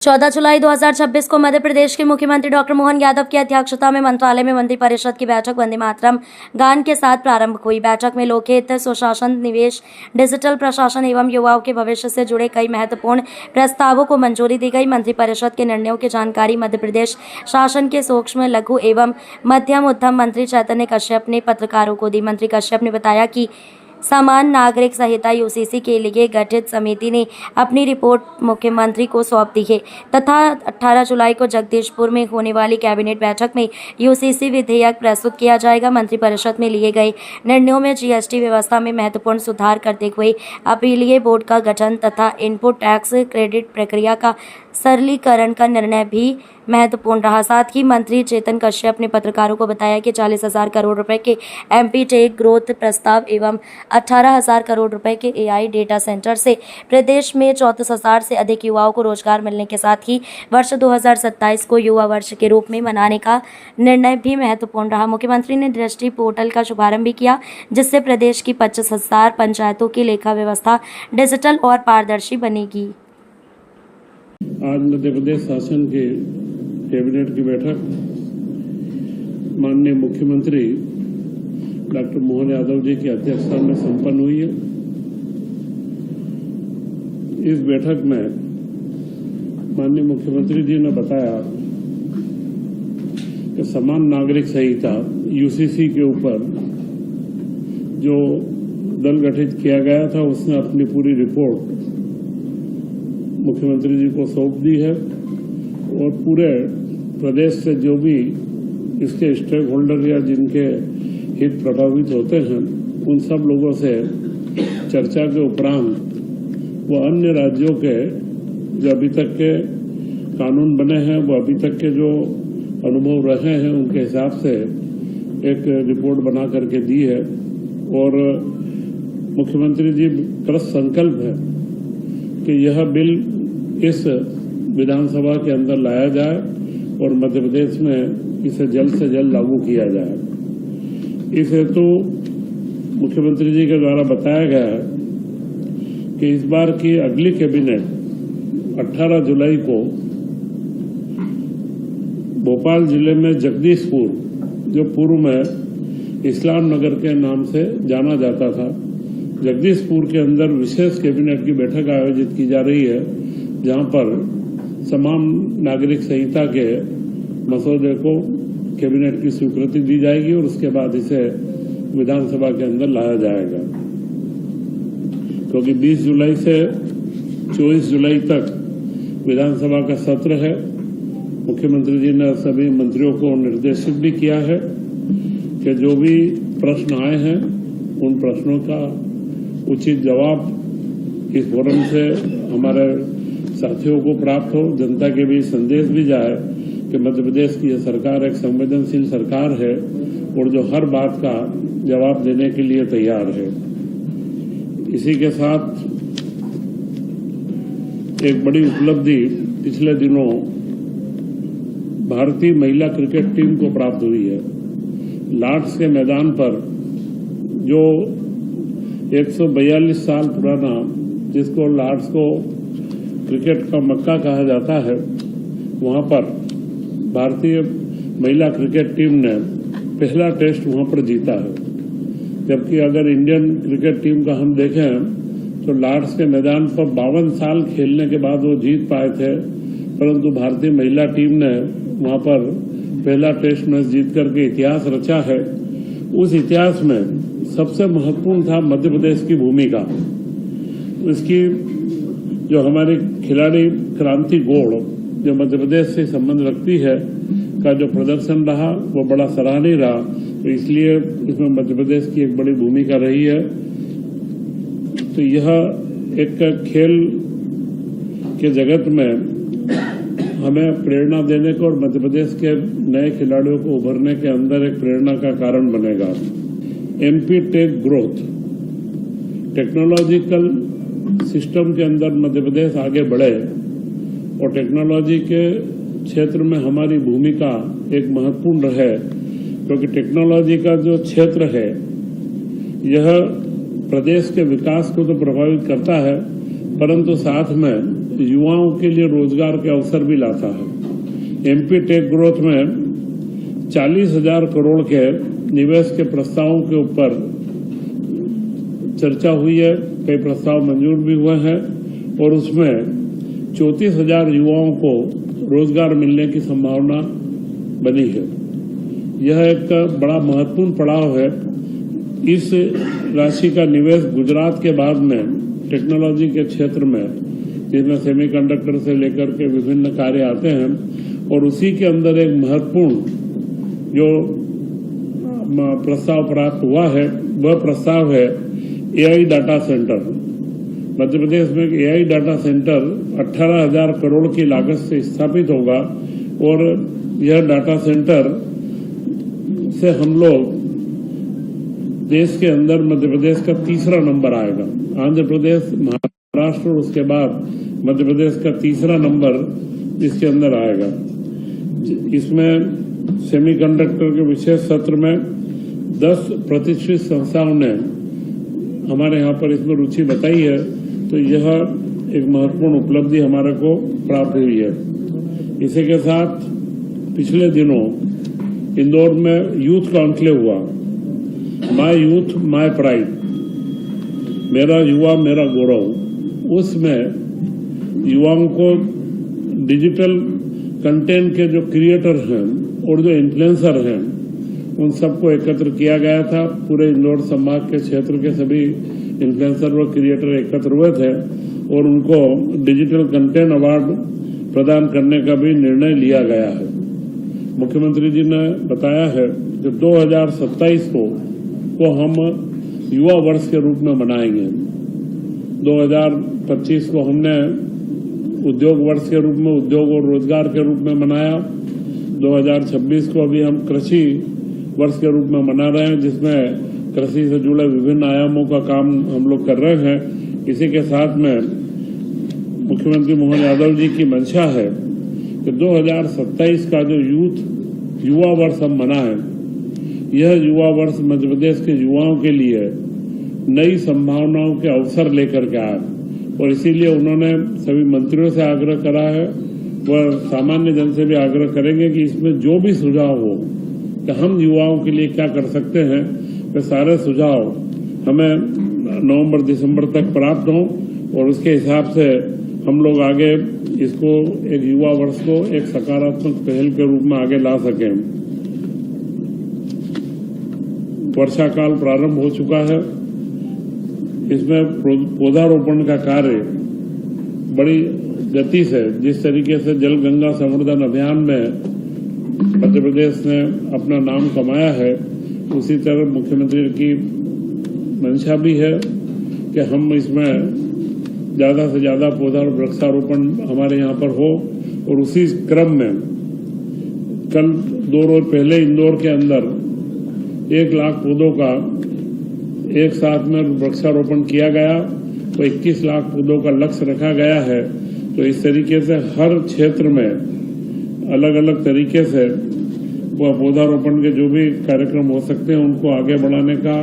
14 जुलाई 2026 को मध्य प्रदेश के मुख्यमंत्री डॉक्टर मोहन यादव की अध्यक्षता में मंत्रालय में मंत्रिपरिषद की बैठक वंदे मातरम गान के साथ प्रारंभ हुई। बैठक में लोकहित, सुशासन, निवेश, डिजिटल प्रशासन एवं युवाओं के भविष्य से जुड़े कई महत्वपूर्ण प्रस्तावों को मंजूरी दी गई। मंत्रिपरिषद के निर्णयों की जानकारी मध्य प्रदेश शासन के सूक्ष्म, लघु एवं मध्यम उद्यम मंत्री चैतन्य कश्यप ने पत्रकारों को दी। मंत्री कश्यप ने बताया कि समान नागरिक संहिता यूसीसी के लिए गठित समिति ने अपनी रिपोर्ट मुख्यमंत्री को सौंप दी है तथा 18 जुलाई को जगदीशपुर में होने वाली कैबिनेट बैठक में यूसीसी विधेयक प्रस्तुत किया जाएगा। मंत्रिपरिषद में लिए गए निर्णयों में जीएसटी व्यवस्था में महत्वपूर्ण सुधार करते हुए अपीलीय बोर्ड का गठन तथा इनपुट टैक्स क्रेडिट प्रक्रिया का सरलीकरण का निर्णय भी महत्वपूर्ण रहा। साथ ही मंत्री चेतन कश्यप ने पत्रकारों को बताया कि 40,000 करोड़ रुपए के एमपी टेक ग्रोथ प्रस्ताव एवं 18,000 करोड़ रुपए के एआई डेटा सेंटर से प्रदेश में 34,000 से अधिक युवाओं को रोजगार मिलने के साथ ही वर्ष 2027 को युवा वर्ष के रूप में मनाने का निर्णय भी महत्वपूर्ण रहा। मुख्यमंत्री ने दृष्टि पोर्टल का शुभारंभ भी किया, जिससे प्रदेश की 25,000 पंचायतों की लेखा व्यवस्था डिजिटल और पारदर्शी बनेगी। आज मध्य प्रदेश शासन के कैबिनेट की बैठक माननीय मुख्यमंत्री डॉक्टर मोहन यादव जी की अध्यक्षता में संपन्न हुई है। इस बैठक में माननीय मुख्यमंत्री जी ने बताया कि समान नागरिक संहिता यूसीसी के ऊपर जो दल गठित किया गया था, उसने अपनी पूरी रिपोर्ट मुख्यमंत्री जी को सौंप दी है और पूरे प्रदेश से जो भी इसके स्टेक होल्डर या जिनके हित प्रभावित होते हैं, उन सब लोगों से चर्चा के उपरांत वो अन्य राज्यों के जो अभी तक के कानून बने हैं, वो अभी तक के जो अनुभव रहे हैं, उनके हिसाब से एक रिपोर्ट बना करके दी है। और मुख्यमंत्री जी कृत संकल्प है कि यह बिल इस विधानसभा के अंदर लाया जाए और मध्य प्रदेश में इसे जल्द से जल्द लागू किया जाए। इस हेतु मुख्यमंत्री जी के द्वारा बताया गया है कि इस बार की अगली कैबिनेट 18 जुलाई को भोपाल जिले में जगदीशपुर, जो पूर्व में इस्लाम नगर के नाम से जाना जाता था, जगदीशपुर के अंदर विशेष कैबिनेट की बैठक आयोजित की जा रही है, जहां पर समान नागरिक संहिता के मसौदे को कैबिनेट की स्वीकृति दी जाएगी और उसके बाद इसे विधानसभा के अंदर लाया जाएगा। क्योंकि 20 जुलाई से 24 जुलाई तक विधानसभा का सत्र है। मुख्यमंत्री जी ने सभी मंत्रियों को निर्देशित भी किया है कि जो भी प्रश्न आए हैं, उन प्रश्नों का उचित जवाब इस फोरम से हमारे साथियों को प्राप्त हो, जनता के बीच संदेश भी जाए कि मध्य प्रदेश की यह सरकार एक संवेदनशील सरकार है और जो हर बात का जवाब देने के लिए तैयार है। इसी के साथ एक बड़ी उपलब्धि पिछले दिनों भारतीय महिला क्रिकेट टीम को प्राप्त हुई है। लॉर्ड्स के मैदान पर जो 142 साल पुराना, जिसको लॉर्ड्स को क्रिकेट का मक्का कहा जाता है, वहां पर भारतीय महिला क्रिकेट टीम ने पहला टेस्ट वहां पर जीता है। जबकि अगर इंडियन क्रिकेट टीम का हम देखें तो लॉर्ड्स के मैदान पर 52 साल खेलने के बाद वो जीत पाए थे, परंतु भारतीय महिला टीम ने वहां पर पहला टेस्ट मैच जीत करके इतिहास रचा है। उस इतिहास में सबसे महत्वपूर्ण था मध्य प्रदेश की भूमिका। इसकी जो हमारी खिलाड़ी क्रांति गौड़, जो मध्य प्रदेश से संबंध रखती है, का जो प्रदर्शन रहा वो बड़ा सराहनीय रहा। तो इसलिए इसमें मध्य प्रदेश की एक बड़ी भूमिका रही है। तो यह एक खेल के जगत में हमें प्रेरणा देने को और मध्य प्रदेश के नए खिलाड़ियों को उभरने के अंदर एक प्रेरणा का कारण बनेगा। MP tech growth, technological system के अंदर मध्य प्रदेश आगे बढ़े और टेक्नोलॉजी के क्षेत्र में हमारी भूमिका एक महत्वपूर्ण रहे, क्योंकि टेक्नोलॉजी का जो क्षेत्र है यह प्रदेश के विकास को तो प्रभावित करता है, परंतु साथ में युवाओं के लिए रोजगार के अवसर भी लाता है। एमपी टेक ग्रोथ में 40,000 करोड़ के निवेश के प्रस्तावों के ऊपर चर्चा हुई है, कई प्रस्ताव मंजूर भी हुए हैं और उसमें 34,000 युवाओं को रोजगार मिलने की संभावना बनी है। यह एक बड़ा महत्वपूर्ण पड़ाव है। इस राशि का निवेश गुजरात के बाद में टेक्नोलॉजी के क्षेत्र में, जिसमें सेमीकंडक्टर से लेकर के विभिन्न कार्य आते हैं, और उसी के अंदर एक महत्वपूर्ण जो प्रस्ताव प्राप्त हुआ है वह प्रस्ताव है AI data centre. Madhya Pradesh में एआई डाटा सेंटर 18,000 करोड़ की लागत से स्थापित होगा और यह डाटा सेंटर से हम लोग देश के अंदर मध्य प्रदेश का तीसरा नंबर आएगा। आंध्र प्रदेश, महाराष्ट्र और उसके बाद मध्य प्रदेश का तीसरा नंबर इसके अंदर आएगा। इसमें सेमीकंडक्टर के विशेष सत्र में 10 प्रतिष्ठित संस्थाओं ने हमारे यहाँ पर इसमें रुचि बताई है, तो यह एक महत्वपूर्ण उपलब्धि हमारे को प्राप्त हुई है। इसी के साथ पिछले दिनों इंदौर में यूथ कॉन्क्लेव हुआ, माय यूथ माय प्राइड, मेरा युवा मेरा गौरव। उसमें युवाओं को डिजिटल कंटेंट के जो क्रिएटर हैं और जो इन्फ्लुएंसर हैं उन सबको एकत्र किया गया था। पूरे इंदौर संभाग के क्षेत्र के सभी इन्फ्लुएंसर व क्रिएटर एकत्र हुए थे और उनको डिजिटल कंटेंट अवार्ड प्रदान करने का भी निर्णय लिया गया है। मुख्यमंत्री जी ने बताया है कि 2027 को हम युवा वर्ष के रूप में मनाएंगे। 2025 को हमने उद्योग वर्ष के रूप में, उद्योग और रोजगार के रूप में मनाया। 2026 को अभी हम कृषि वर्ष के रूप में मना रहे हैं, जिसमें कृषि से जुड़े विभिन्न आयामों का काम हम लोग कर रहे हैं। इसी के साथ में मुख्यमंत्री मोहन यादव जी की मंशा है कि 2027 का जो युवा वर्ष हम मनाएं, यह युवा वर्ष मध्य प्रदेश के युवाओं के लिए नई संभावनाओं के अवसर लेकर के आए और इसीलिए उन्होंने सभी मंत्रियों से आग्रह करा है, वह सामान्य जन से भी आग्रह करेंगे कि इसमें जो भी सुझाव हो कि हम युवाओं के लिए क्या कर सकते हैं, वे सारे सुझाव हमें नवंबर दिसंबर तक प्राप्त हों और उसके हिसाब से हम लोग आगे इसको एक युवा वर्ष को एक सकारात्मक पहल के रूप में आगे ला सकें। वर्षा काल प्रारंभ हो चुका है। इसमें पौधारोपण का कार्य बड़ी गति से, जिस तरीके से जल गंगा संवर्धन अभियान में मध्य प्रदेश ने अपना नाम कमाया है, उसी तरह मुख्यमंत्री की मंशा भी है कि हम इसमें ज्यादा से ज्यादा पौधा वृक्षारोपण हमारे यहाँ पर हो। और उसी क्रम में कल 2 रोज पहले इंदौर के अंदर 1 लाख पौधों का एक साथ में वृक्षारोपण किया गया, तो 21 लाख पौधों का लक्ष्य रखा गया है। तो इस तरीके से हर क्षेत्र में अलग अलग तरीके से वह पौधारोपण के जो भी कार्यक्रम हो सकते हैं उनको आगे बढ़ाने का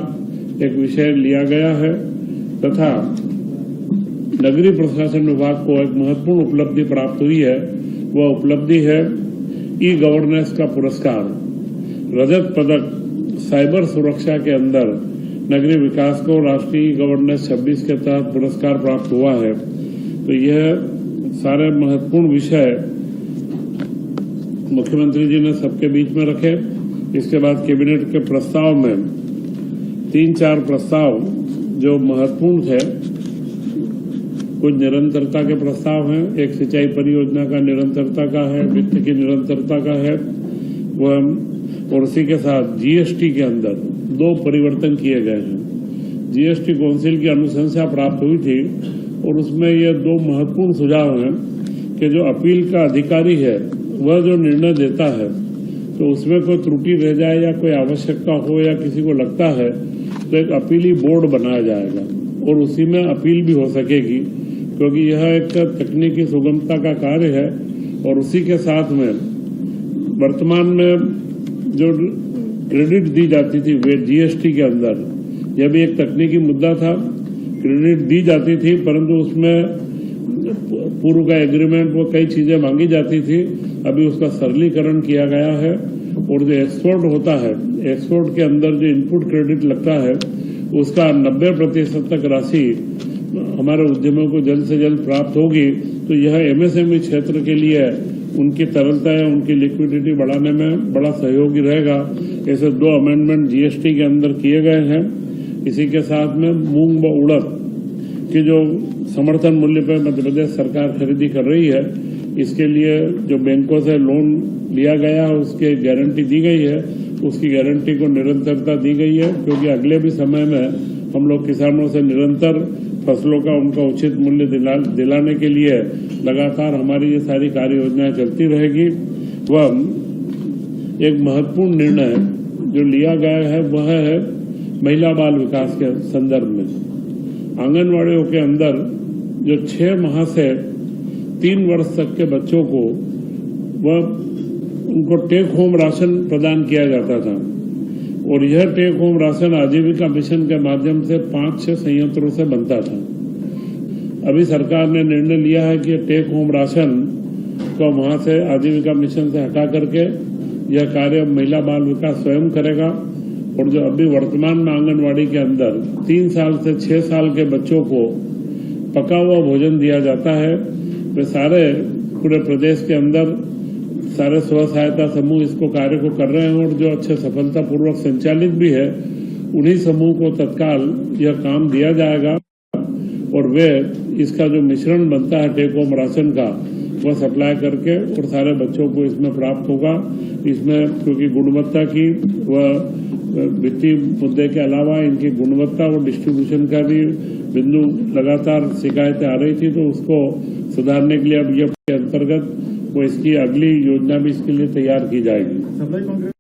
एक विषय लिया गया है। तथा नगरीय प्रशासन विभाग को एक महत्वपूर्ण उपलब्धि प्राप्त हुई है, वह उपलब्धि है ई गवर्नेंस का पुरस्कार। रजत पदक साइबर सुरक्षा के अंदर नगरीय विकास को राष्ट्रीय गवर्नेंस 26 के तहत पुरस्कार प्राप्त हुआ है। तो यह सारे महत्वपूर्ण विषय मुख्यमंत्री जी ने सबके बीच में रखे। इसके बाद कैबिनेट के प्रस्ताव में 3-4 प्रस्ताव जो महत्वपूर्ण थे, कुछ निरंतरता के प्रस्ताव हैं। एक सिंचाई परियोजना का निरंतरता का है, वित्त की निरंतरता का है वह, और उसी के साथ जीएसटी के अंदर 2 परिवर्तन किए गए हैं। जीएसटी काउंसिल की अनुशंसा प्राप्त हुई थी और उसमें ये 2 महत्वपूर्ण सुझाव हैं कि जो अपील का अधिकारी है वह जो निर्णय देता है, तो उसमें कोई त्रुटि रह जाए या कोई आवश्यकता हो या किसी को लगता है तो एक अपीली बोर्ड बनाया जाएगा और उसी में अपील भी हो सकेगी, क्योंकि यह एक तकनीकी सुगमता का कार्य है। और उसी के साथ में वर्तमान में जो क्रेडिट दी जाती थी वे जीएसटी के अंदर, यह भी एक तकनीकी मुद्दा था। क्रेडिट दी जाती थी परंतु उसमें पूर्व का एग्रीमेंट वो कई चीजें मांगी जाती थी, अभी उसका सरलीकरण किया गया है। और जो एक्सपोर्ट होता है, एक्सपोर्ट के अंदर जो इनपुट क्रेडिट लगता है उसका 90% तक राशि हमारे उद्यमियों को जल्द से जल्द प्राप्त होगी। तो यह एमएसएमई क्षेत्र के लिए उनकी तरलता या उनकी लिक्विडिटी बढ़ाने में बड़ा सहयोगी रहेगा। ऐसे 2 अमेंडमेंट जीएसटी के अंदर किए गए हैं। इसी के साथ में मूंग व उड़द की जो समर्थन मूल्य पर मध्य प्रदेश सरकार खरीदी कर रही है, इसके लिए जो बैंकों से लोन लिया गया है उसकी गारंटी दी गई है, उसकी गारंटी को निरंतरता दी गई है, क्योंकि अगले भी समय में हम लोग किसानों से निरंतर फसलों का उनका उचित मूल्य दिलाने के लिए लगातार हमारी ये सारी कार्य योजनाएं चलती रहेगी। वह एक महत्वपूर्ण निर्णय जो लिया गया है वह है महिला बाल विकास के संदर्भ में आंगनवाड़ियों के अंदर जो 6 माह से 3 वर्ष तक के बच्चों को उनको टेक होम राशन प्रदान किया जाता था। और यह टेक होम राशन आजीविका मिशन के माध्यम से 5-6 संयंत्रों से बनता था। अभी सरकार ने निर्णय लिया है कि टेक होम राशन को वहां से आजीविका मिशन से हटा करके यह कार्य महिला बाल विकास स्वयं करेगा। और जो अभी वर्तमान में आंगनवाड़ी के अंदर 3 साल से 6 साल के बच्चों को पका हुआ भोजन दिया जाता है, वे सारे पूरे प्रदेश के अंदर सारे स्व सहायता समूह इसको कार्य को कर रहे हैं। और जो अच्छे सफलतापूर्वक संचालित भी है, उन्हीं समूह को तत्काल यह काम दिया जाएगा और वे इसका जो मिश्रण बनता है टेक होम राशन का वह सप्लाई करके और सारे बच्चों को इसमें प्राप्त होगा। इसमें क्योंकि गुणवत्ता की व वित्तीय मुद्दे के अलावा इनकी गुणवत्ता और डिस्ट्रीब्यूशन का भी बिंदु लगातार शिकायतें आ रही थी, तो उसको सुधारने के लिए अब ये अंतर्गत वो इसकी अगली योजना भी इसके लिए तैयार की जाएगी।